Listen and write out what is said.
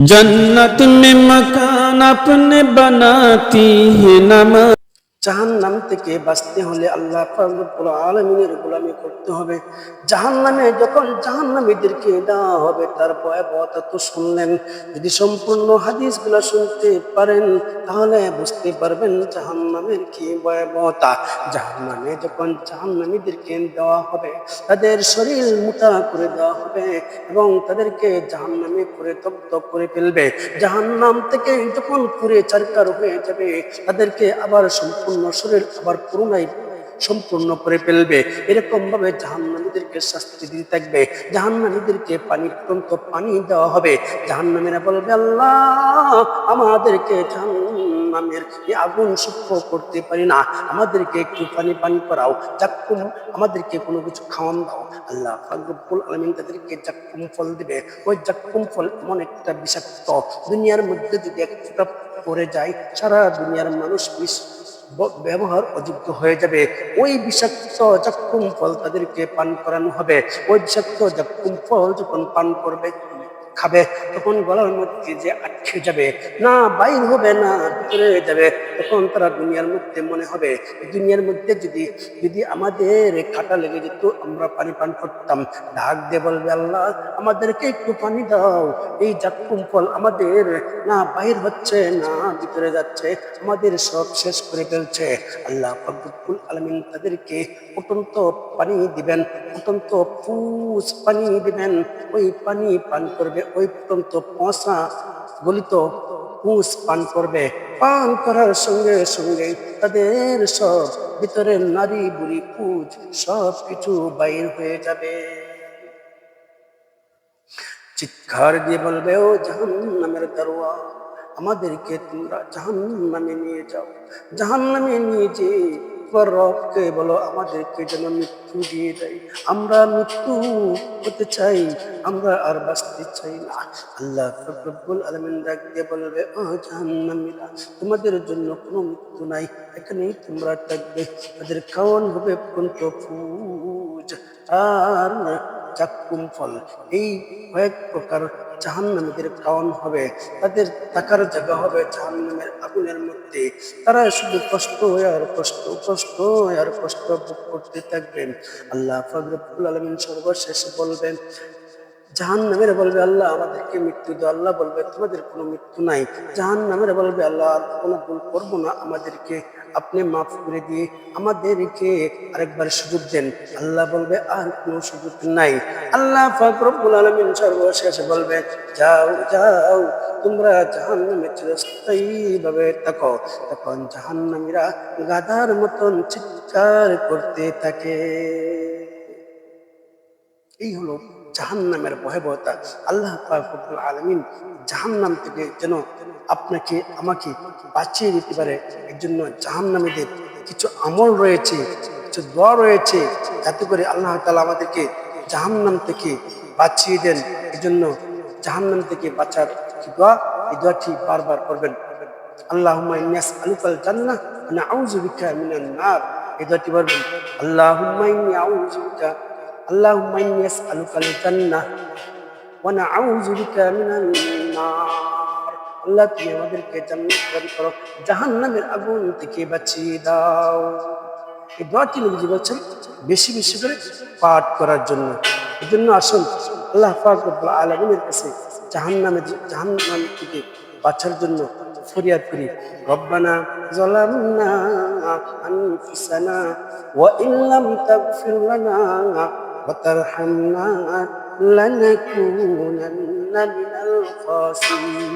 जन्नत में मकान अपने बनाती है नमाज। জাহান্নাম থেকে বাঁচতে হলে আল্লাহ পাক রব্বুল আলামিনের গোলামি করতে হবে। জাহান্নামে যখন জাহান্নামীদেরকে দেওয়া হবে তার ভয়াবহতা তো শুনলেন। যদি সম্পূর্ণ হাদিসগুলো শুনতে পারেন তাহলে বুঝতে পারবেন জাহান্নামের কি ভয়াবহতা। জাহান্নামে যখন জাহান্নামীদেরকে দেওয়া হবে তাদের শরীর মোটা করে দেওয়া হবে এবং তাদেরকে জাহান্নামে পুড়ে দগ্ধ করে ফেলবে। জাহান্নাম থেকে যখন পুড়ে ছারখার হয়ে যাবে তাদেরকে আবার সম্পূর্ণ শরীর আবার পুনরায় সম্পূর্ণ করে ফেলবে। এরকম ভাবে জাহান্নামীদেরকে শাস্তি দিতে থাকবে। জাহান্নামীদেরকে পানি দেওয়া হবে। জাহান্নামীরা বলবে, আল্লাহ আমাদেরকে জাহান্নামের এই আগুন সহ্য করতে পারি না, আমাদেরকে একটু পানি করাও, জাক্কুম আমাদেরকে কোনো কিছু খাওয়ান দাও। আল্লাহ পাক রব্বুল আলামিন তাদেরকে জাক্কুম ফল দিবে। ওই জাক্কুম ফল এমন একটা বিষাক্ত, দুনিয়ার মধ্যে যদি এক ফোঁটা পড়ে যায় সারা দুনিয়ার মানুষ ব্যবহার অযোগ্য হয়ে যাবে। ওই বিষাক্ত জাক্কুম ফল তাদেরকে পান করানো হবে। ওই বিষাক্ত জাক্কুম ফল যখন পান করবে খাবে তখন গলার মধ্যে যে আটকে যাবে, না বাইর হবে না ভিতরে যাবে। তখন তারা দুনিয়ার মধ্যে মনে হবে দুনিয়ার মধ্যে যদি যদি আমাদের কাটা লেগে যেত আমরা পানি পান করতাম। ডাক দিয়ে বলবে, আল্লাহ আমাদেরকে একটু পানি দাও, এই জাক্কুম ফল আমাদের না বাইর হচ্ছে না ভিতরে যাচ্ছে, আমাদের সব শেষ করে ফেলছে। আল্লাহ পাক রব্বুল আলামিন তাদেরকে ফুটন্ত পানি দিবেন, ফুটন্ত পুষ পানি দিবেন। ওই পানি পান করবে, ওই ফুটন্ত পচা গলিত পুষ পান করবে। পান করার সঙ্গে সঙ্গে তাদের সব ভিতরের নারী বুড়ি পুজ সব কিছু বাইর হয়ে যাবে। চিৎকার দিয়ে বলবে, ও জাহান্নামের দারোয়া, আমাদেরকে তোমরা জাহান্নামে নিয়ে যাও। জাহান্নামে নিয়ে যে তোমার রবকে বলো আমাদেরকে যেন মৃত্যু দিয়ে দেয়। আমরা মৃত্যু হতে চাই, আমরা আর বাঁচতে চাই না। আল্লাহ রব্বুল আলামিন ডাক দিয়ে বলবে, ও জাহান্নামীরা, তোমাদের জন্য কোনো মৃত্যু নাই, এখানেই তোমরা থাকবে। তাদের খাওয়ান হবে পর্যন্ত ফুজ আর জাক্কুম ফল। এই কয়েক প্রকার জাহান্নামীদের খাওয়ান হবে। তাদের থাকার জায়গা হবে জাহান্নামের আগুনের মধ্যে। তারা শুধু কষ্ট আর কষ্ট ভোগ করতে থাকবেন। আল্লাহ পাক রব্বুল আলামিন সর্বশেষ বলবেন, জাহান্নামীরা বলবে, আল্লাহ আমাদেরকে মৃত্যু দাও। আল্লাহ বলবে, তোমাদের কোনো মৃত্যু নাই। জাহান্নামীরা বলবে, আল্লাহ আর কোনো ভুল করবো না, আমাদেরকে আপনি মাফ করে দিয়ে আমাদেরকে আরেকবার সুযোগ দেন। আল্লাহ বলবে, আর কোনো সুযোগ নাই। আল্লাহ পাক রব্বুল আলামিন সর্বশেষ বলবে, যাও যাও তোমরা জাহান্নামে চিরস্থায়ী ভাবে থাকো। তখন জাহান্নামীরা গাধার মতন চিৎকার করতে থাকে। এই হলো জাহান্নামের ভয়াবহতা। আল্লাহ পাক রব্বুল আলামিন জাহান্নাম থেকে যেন আপনাকে আমাকে বাঁচিয়ে দিতে পারে, এর জন্য জাহান্নামীদের কিছু আমল রয়েছে, কিছু দোয়া রয়েছে, যাতে করে আল্লাহ তাআলা আমাদেরকে জাহান্নাম থেকে বাঁচিয়ে দেন। এই জন্য জাহান্নাম থেকে বাঁচার কি দোয়া, এই দোয়াটি বারবার করবেন। আল্লাহুম্মা ইন্নী আসআলুকাল জান্নাহ ওয়া নাউযু বিকা মিনান নার। এই দোয়াটি বলবেন, আল্লাহুম্মা ইন্নী আউযু বিকা اللهم إني أسألك الجنة ونعوذ بك من النار। আল্লাহ তুমি আমাদেরকে জান্নাত দান করো, জাহান্নামের আগুন থেকে বাঁচিয়ে দাও। এই দোয়াটি নবীজি বলছেন বেশি বেশি করে পাঠ করার জন্য। এই জন্য আসুন আল্লাহ পাক রব্বুল আলামিনের কাছে জাহান্নাম থেকে বাঁচার জন্য ফরিয়াদ করি। রব্বানা যালামনা আনফুসানা ওয়া ইল্লাম তাগফির লানা وترحمنا لنكونن من الخاسرين।